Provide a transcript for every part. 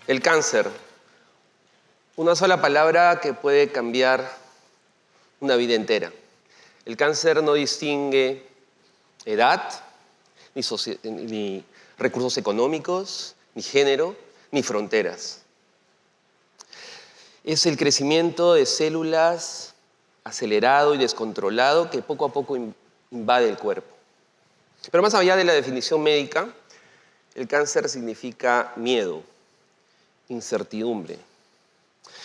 El cáncer. Una sola palabra que puede cambiar una vida entera. El cáncer no distingue edad, ni recursos económicos, ni género, ni fronteras. Es el crecimiento de células acelerado y descontrolado que poco a poco invade el cuerpo. Pero más allá de la definición médica, el cáncer significa miedo, incertidumbre.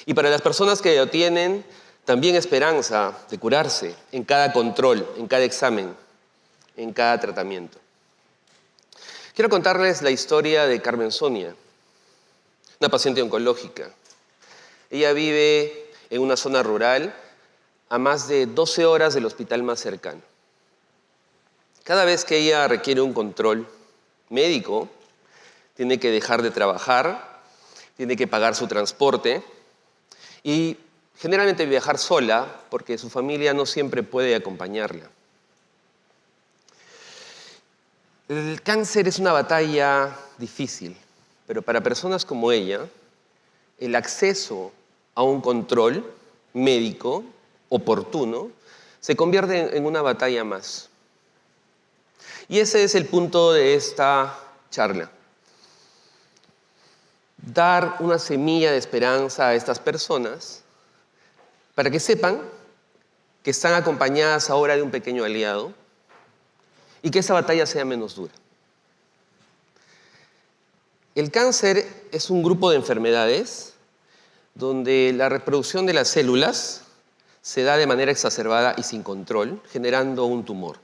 Y para las personas que lo tienen, también esperanza de curarse en cada control, en cada examen, en cada tratamiento. Quiero contarles la historia de Carmen Sonia, una paciente oncológica. Ella vive en una zona rural a más de 12 horas del hospital más cercano. Cada vez que ella requiere un control médico, tiene que dejar de trabajar, tiene que pagar su transporte y generalmente viajar sola porque su familia no siempre puede acompañarla. El cáncer es una batalla difícil, pero para personas como ella, el acceso a un control médico oportuno se convierte en una batalla más. Y ese es el punto de esta charla. Dar una semilla de esperanza a estas personas para que sepan que están acompañadas ahora de un pequeño aliado y que esa batalla sea menos dura. El cáncer es un grupo de enfermedades donde la reproducción de las células se da de manera exacerbada y sin control, generando un tumor.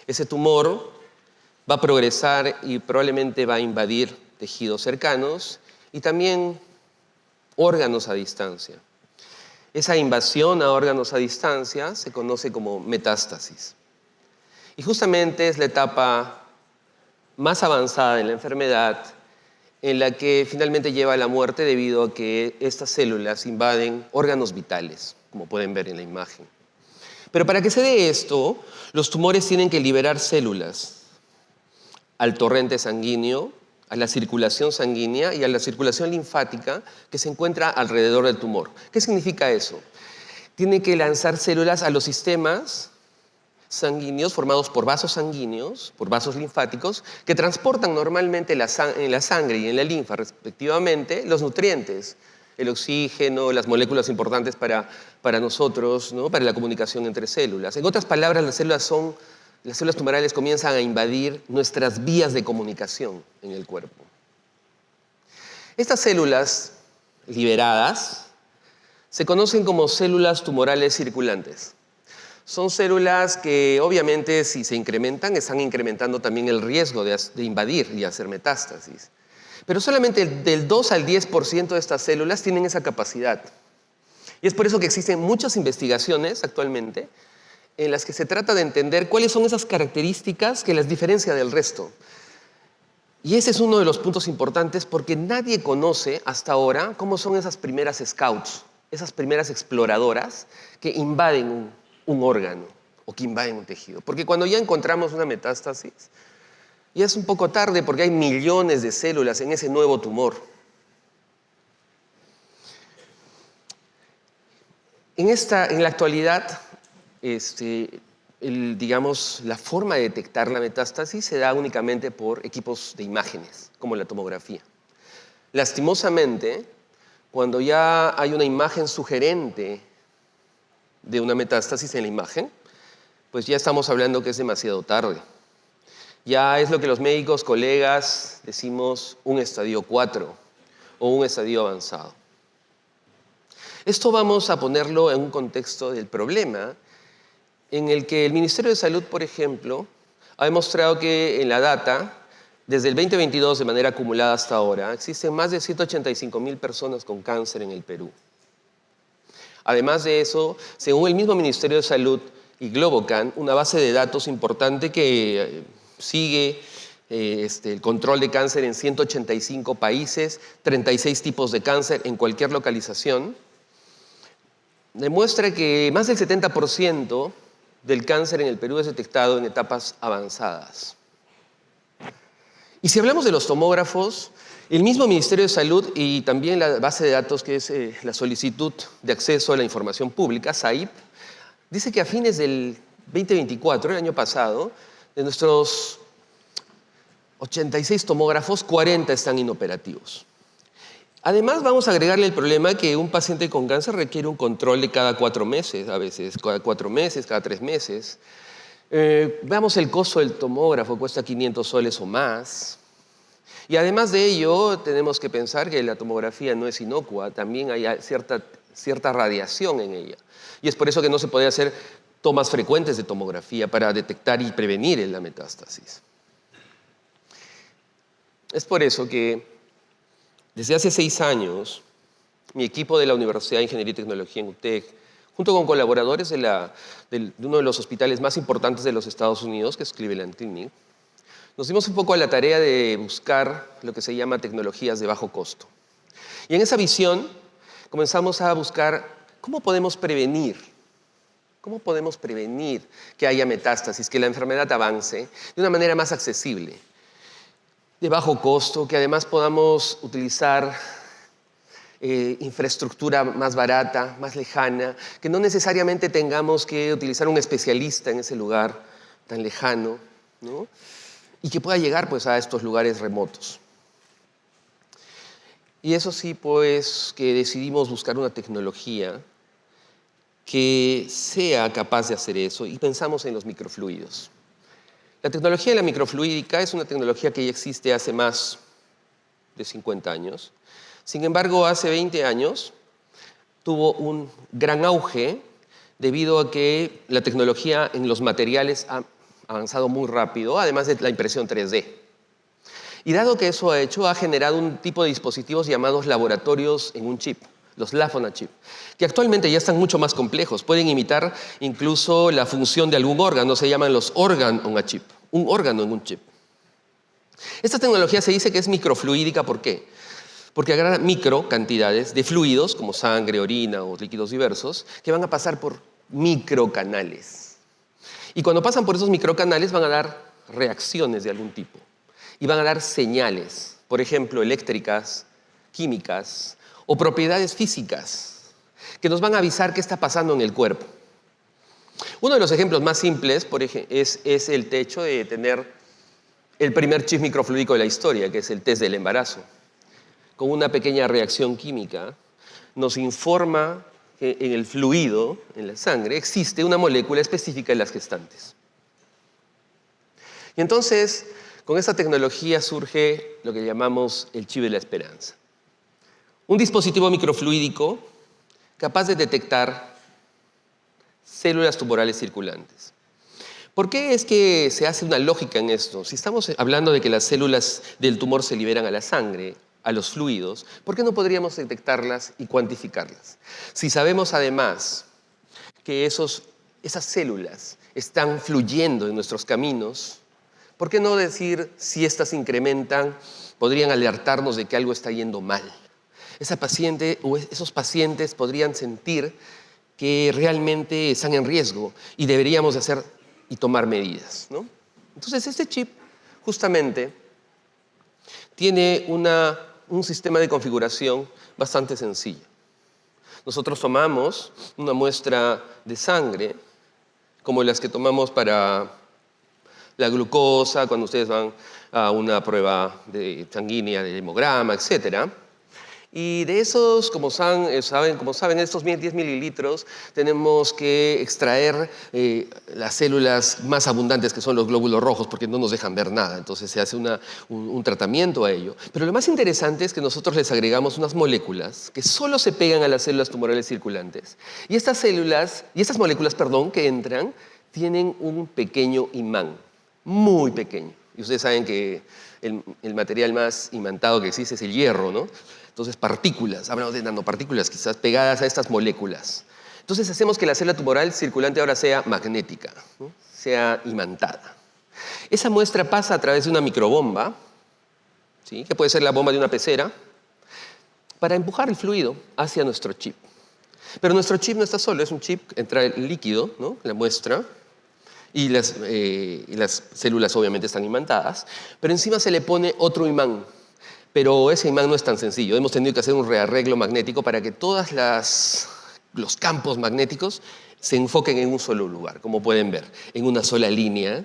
Ese tumor va a progresar y probablemente va a invadir tejidos cercanos y también órganos a distancia. Esa invasión a órganos a distancia se conoce como metástasis. Y justamente es la etapa más avanzada de la enfermedad en la que finalmente lleva a la muerte debido a que estas células invaden órganos vitales, como pueden ver en la imagen. Pero para que se dé esto, los tumores tienen que liberar células al torrente sanguíneo, a la circulación sanguínea y a la circulación linfática que se encuentra alrededor del tumor. ¿Qué significa eso? Tiene que lanzar células a los sistemas sanguíneos formados por vasos sanguíneos, por vasos linfáticos, que transportan normalmente en la sangre y en la linfa, respectivamente, los nutrientes, el oxígeno, las moléculas importantes para nosotros, ¿no? Para la comunicación entre células. En otras palabras, las células tumorales comienzan a invadir nuestras vías de comunicación en el cuerpo. Estas células liberadas se conocen como células tumorales circulantes. Son células que obviamente si se incrementan, están incrementando también el riesgo de invadir y hacer metástasis. Pero solamente del 2 al 10% de estas células tienen esa capacidad. Y es por eso que existen muchas investigaciones actualmente en las que se trata de entender cuáles son esas características que las diferencia del resto. Y ese es uno de los puntos importantes porque nadie conoce hasta ahora cómo son esas primeras scouts, esas primeras exploradoras que invaden un órgano o que invaden un tejido. Porque cuando ya encontramos una metástasis, ya es un poco tarde porque hay millones de células en ese nuevo tumor. En la actualidad, la forma de detectar la metástasis se da únicamente por equipos de imágenes, como la tomografía. Lastimosamente, cuando ya hay una imagen sugerente de una metástasis en la imagen, pues ya estamos hablando que es demasiado tarde. Ya es lo que los médicos colegas decimos un estadio 4 o un estadio avanzado. Esto vamos a ponerlo en un contexto del problema en el que el Ministerio de Salud, por ejemplo, ha demostrado que en la data, desde el 2022 de manera acumulada hasta ahora, existen más de 185,000 personas con cáncer en el Perú. Además de eso, según el mismo Ministerio de Salud y Globocan, una base de datos importante que sigue el control de cáncer en 185 países, 36 tipos de cáncer en cualquier localización, demuestra que más del 70% del cáncer en el Perú es detectado en etapas avanzadas. Y si hablamos de los tomógrafos, el mismo Ministerio de Salud y también la base de datos que es la solicitud de acceso a la información pública, SAIP, dice que a fines del 2024, el año pasado, de nuestros 86 tomógrafos, 40 están inoperativos. Además, vamos a agregarle el problema que un paciente con cáncer requiere un control de cada 4 meses, a veces cada 4 meses, cada 3 meses. Veamos el costo del tomógrafo, cuesta 500 soles o más. Y además de ello, tenemos que pensar que la tomografía no es inocua, también hay cierta radiación en ella. Y es por eso que no se puede hacer tomas frecuentes de tomografía para detectar y prevenir la metástasis. Es por eso que desde hace 6 años, mi equipo de la Universidad de Ingeniería y Tecnología en UTEC, junto con colaboradores de uno de los hospitales más importantes de los Estados Unidos, que es Cleveland Clinic, nos dimos un poco a la tarea de buscar lo que se llama tecnologías de bajo costo. Y en esa visión comenzamos a buscar cómo podemos prevenir que haya metástasis, que la enfermedad avance de una manera más accesible, de bajo costo, que además podamos utilizar infraestructura más barata, más lejana, que no necesariamente tengamos que utilizar un especialista en ese lugar tan lejano, ¿no? Y que pueda llegar pues, a estos lugares remotos. Y eso sí, pues, que decidimos buscar una tecnología que sea capaz de hacer eso y pensamos en los microfluidos. La tecnología de la microfluídica es una tecnología que ya existe hace más de 50 años. Sin embargo, hace 20 años tuvo un gran auge debido a que la tecnología en los materiales ha avanzado muy rápido, además de la impresión 3D. Y dado que eso ha generado un tipo de dispositivos llamados laboratorios en un chip, los Lab on a Chip, que actualmente ya están mucho más complejos. Pueden imitar incluso la función de algún órgano, se llaman los Organ on a Chip, un órgano en un chip. Esta tecnología se dice que es microfluídica, ¿por qué? Porque agarra micro cantidades de fluidos, como sangre, orina o líquidos diversos, que van a pasar por microcanales. Y cuando pasan por esos microcanales van a dar reacciones de algún tipo. Y van a dar señales, por ejemplo, eléctricas, químicas o propiedades físicas, que nos van a avisar qué está pasando en el cuerpo. Uno de los ejemplos más simples es el hecho de tener el primer chip microfluídico de la historia, que es el test del embarazo. Con una pequeña reacción química, nos informa que en el fluido, en la sangre, existe una molécula específica de las gestantes. Y entonces, con esta tecnología surge lo que llamamos el chip de la esperanza. Un dispositivo microfluídico capaz de detectar células tumorales circulantes. ¿Por qué es que se hace una lógica en esto? Si estamos hablando de que las células del tumor se liberan a la sangre, a los fluidos, ¿por qué no podríamos detectarlas y cuantificarlas? Si sabemos además que esas células están fluyendo en nuestros caminos, ¿por qué no decir si estas incrementan, podrían alertarnos de que algo está yendo mal? Esa paciente o esos pacientes podrían sentir que realmente están en riesgo y deberíamos hacer y tomar medidas, ¿no? Entonces, este chip justamente tiene un sistema de configuración bastante sencillo. Nosotros tomamos una muestra de sangre, como las que tomamos para la glucosa, cuando ustedes van a una prueba sanguínea de hemograma, etc. Y de esos, como saben, estos 10 mililitros, tenemos que extraer las células más abundantes, que son los glóbulos rojos, porque no nos dejan ver nada. Entonces se hace un tratamiento a ello. Pero lo más interesante es que nosotros les agregamos unas moléculas que solo se pegan a las células tumorales circulantes. Y estas moléculas que entran, tienen un pequeño imán, muy pequeño. Y ustedes saben que el material más imantado que existe es el hierro, ¿no? Entonces, partículas, hablamos de nanopartículas quizás pegadas a estas moléculas. Entonces, hacemos que la célula tumoral circulante ahora sea magnética, ¿no? Sea imantada. Esa muestra pasa a través de una microbomba, ¿sí? Que puede ser la bomba de una pecera, para empujar el fluido hacia nuestro chip. Pero nuestro chip no está solo, es un chip, entra el líquido, ¿no? La muestra, y las células obviamente están imantadas, pero encima se le pone otro imán. Pero ese imán no es tan sencillo. Hemos tenido que hacer un rearreglo magnético para que todos los campos magnéticos se enfoquen en un solo lugar, como pueden ver, en una sola línea,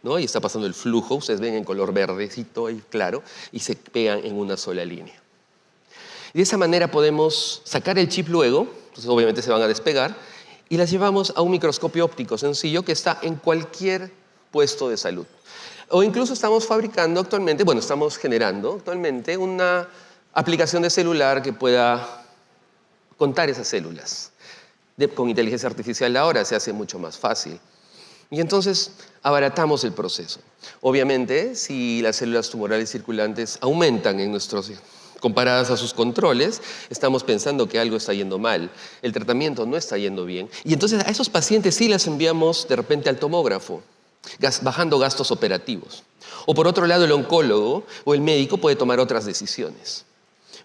¿no? Ahí está pasando el flujo, ustedes ven en color verdecito y claro, y se pegan en una sola línea. Y de esa manera podemos sacar el chip luego, entonces obviamente se van a despegar, y las llevamos a un microscopio óptico sencillo que está en cualquier puesto de salud. O incluso estamos fabricando actualmente, bueno, estamos generando actualmente una aplicación de celular que pueda contar esas células. Con inteligencia artificial ahora se hace mucho más fácil. Y entonces abaratamos el proceso. Obviamente, si las células tumorales circulantes aumentan comparadas a sus controles, estamos pensando que algo está yendo mal. El tratamiento no está yendo bien. Y entonces a esos pacientes sí las enviamos de repente al tomógrafo, bajando gastos operativos. O por otro lado, el oncólogo o el médico puede tomar otras decisiones,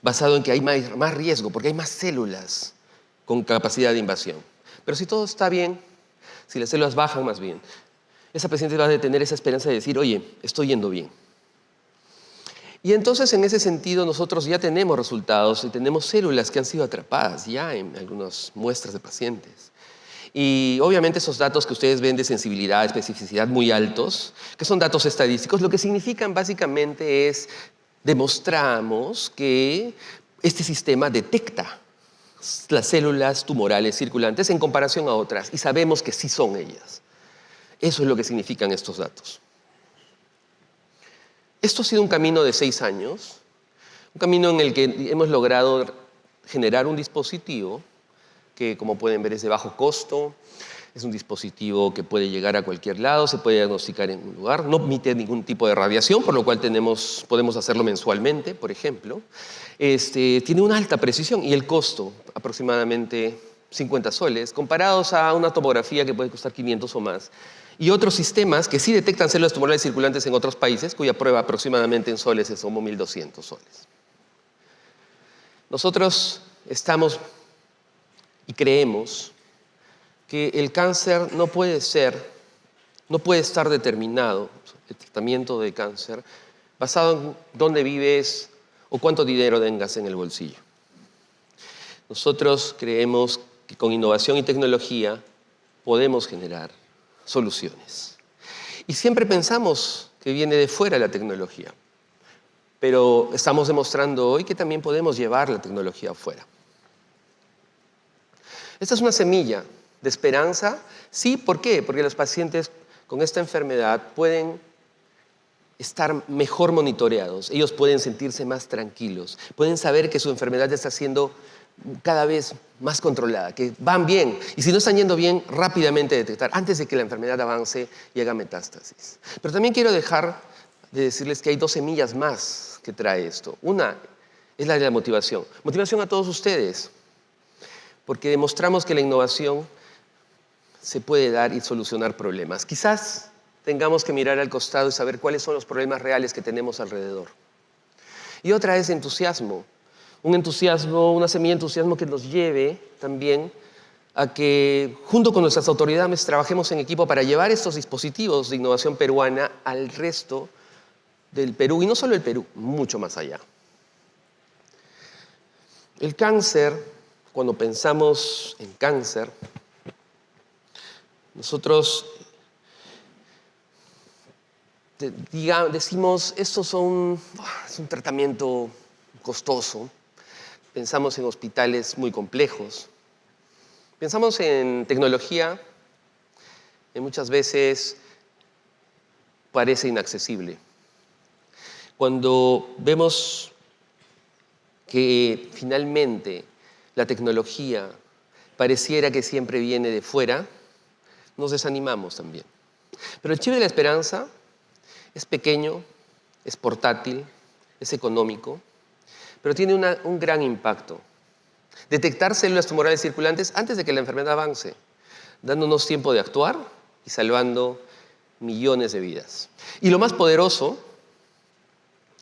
basado en que hay más riesgo, porque hay más células con capacidad de invasión. Pero si todo está bien, si las células bajan más bien, esa paciente va a tener esa esperanza de decir, oye, estoy yendo bien. Y entonces, en ese sentido, nosotros ya tenemos resultados y tenemos células que han sido atrapadas ya en algunas muestras de pacientes. Y obviamente esos datos que ustedes ven de sensibilidad, especificidad muy altos, que son datos estadísticos, lo que significan básicamente es demostramos que este sistema detecta las células tumorales circulantes en comparación a otras y sabemos que sí son ellas. Eso es lo que significan estos datos. Esto ha sido un camino de 6 años, un camino en el que hemos logrado generar un dispositivo que, como pueden ver, es de bajo costo. Es un dispositivo que puede llegar a cualquier lado, se puede diagnosticar en un lugar, no emite ningún tipo de radiación, por lo cual podemos hacerlo mensualmente, por ejemplo. Tiene una alta precisión y el costo, aproximadamente 50 soles, comparados a una tomografía que puede costar 500 o más. Y otros sistemas que sí detectan células tumorales circulantes en otros países, cuya prueba aproximadamente en soles es como 1.200 soles. Nosotros estamos y creemos que el cáncer no puede estar determinado, el tratamiento de cáncer, basado en dónde vives o cuánto dinero tengas en el bolsillo. Nosotros creemos que con innovación y tecnología podemos generar soluciones. Y siempre pensamos que viene de fuera la tecnología, pero estamos demostrando hoy que también podemos llevar la tecnología afuera. Esta es una semilla de esperanza. Sí, ¿por qué? Porque los pacientes con esta enfermedad pueden estar mejor monitoreados, ellos pueden sentirse más tranquilos, pueden saber que su enfermedad está siendo cada vez más controlada, que van bien, y si no están yendo bien, rápidamente detectar, antes de que la enfermedad avance y haga metástasis. Pero también quiero dejar de decirles que hay 2 semillas más que trae esto. Una es la de la motivación. Motivación a todos ustedes, porque demostramos que la innovación se puede dar y solucionar problemas. Quizás tengamos que mirar al costado y saber cuáles son los problemas reales que tenemos alrededor. Y otra es entusiasmo. Un entusiasmo, una semilla de entusiasmo que nos lleve también a que, junto con nuestras autoridades, trabajemos en equipo para llevar estos dispositivos de innovación peruana al resto del Perú, y no solo el Perú, mucho más allá. El cáncer, cuando pensamos en cáncer, nosotros decimos, esto es un tratamiento costoso. Pensamos en hospitales muy complejos. Pensamos en tecnología que muchas veces parece inaccesible. Cuando vemos que finalmente la tecnología pareciera que siempre viene de fuera, nos desanimamos también. Pero el chip de la esperanza es pequeño, es portátil, es económico, pero tiene un gran impacto. Detectar células tumorales circulantes antes de que la enfermedad avance, dándonos tiempo de actuar y salvando millones de vidas. Y lo más poderoso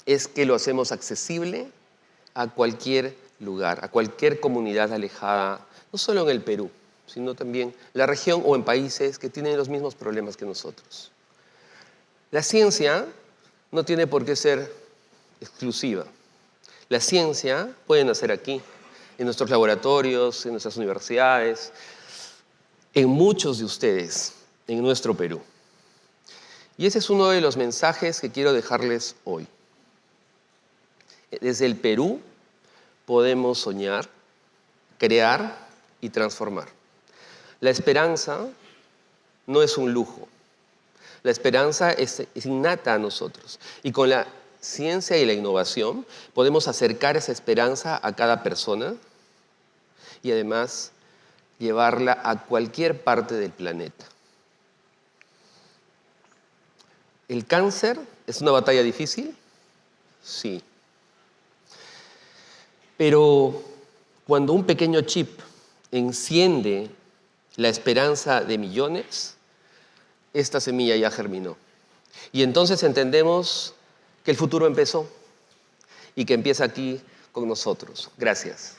es que lo hacemos accesible a cualquier lugar, a cualquier comunidad alejada, no solo en el Perú, sino también la región o en países que tienen los mismos problemas que nosotros. La ciencia no tiene por qué ser exclusiva. La ciencia puede nacer aquí, en nuestros laboratorios, en nuestras universidades, en muchos de ustedes, en nuestro Perú. Y ese es uno de los mensajes que quiero dejarles hoy. Desde el Perú podemos soñar, crear y transformar. La esperanza no es un lujo. La esperanza es innata a nosotros. Y con la ciencia y la innovación podemos acercar esa esperanza a cada persona y además llevarla a cualquier parte del planeta. ¿El cáncer es una batalla difícil? Sí. Pero cuando un pequeño chip enciende la esperanza de millones, esta semilla ya germinó. Y entonces entendemos que el futuro empezó y que empieza aquí con nosotros. Gracias.